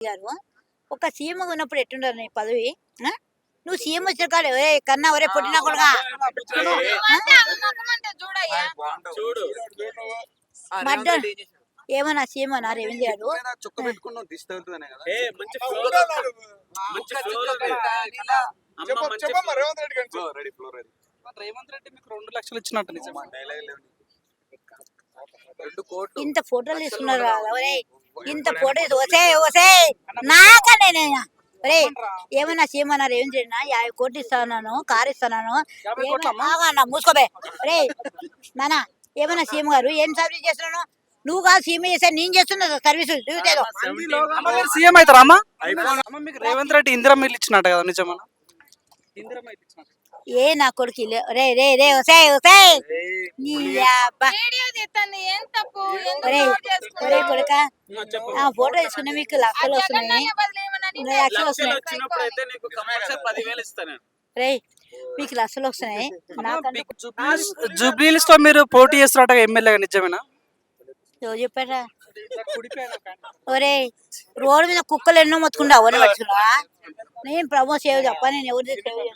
గారు ఒక సీఎం ఉన్నప్పుడు ఎట్టుండారు నీ పదవి? ఆ? నువ్వు సీఎం వచ్చిన కాదు కన్నా ఒరే పుట్టినా కొడుగా మడ్డ ఏమన్నా సీఎం అన్నా రేవంత్ గారు రేవంత్ రెడ్డి మీకు 2 లక్షలు ఇచ్చినట్టు నిజమా? ఇంత ఫోటోలు తీసుకున్నారు ఒరే ఇంత ఫోటో వసే వసే నాకనే ఒరే ఏమన్నా సీఎం అన్నా రేవంత్ రెడ్డి 50 కోట్లు ఇస్తాను కారు ఇస్తాను మూసుకోబే ఒరే నానా ఏమన్నా సీఎం గారు ఏం సర్వీస్ చేస్తున్నాను నువ్వు కాదు సీఎం చేస్తా నేను చేస్తున్నా సర్వీసు సీఎం అవుతారా అమ్మా? మీకు రేవంత్ రెడ్డి ఇందిరా మిల్లు ఇచ్చినట్టు కదా నిజమా? ఇందిరా మిల్లు ఇచ్చినట్టు ఏ నా కొడుకు రే రే రే వసే వసే నీ ఒరే కొడుక ఫోటో తీసుకున్నా మీకు లక్షలు వస్తున్నాయి లక్షలు వస్తున్నాయి రే మీకు లక్షలు వస్తున్నాయి జూబ్లీహిల్స్ లో మీరు పోటీ చేస్తున్నట్టు ఎమ్మెల్యేగా నిజమేనా? ఎవరు చెప్పారా ఒరే రోడ్డు మీద కుక్కలు ఎన్నో మొత్తుకుంటా అవన్నీ పట్టుకున్నా నేను ప్రమోట్ చేయదు తప్ప నేను ఎవరు తీసుకెళ్ళాను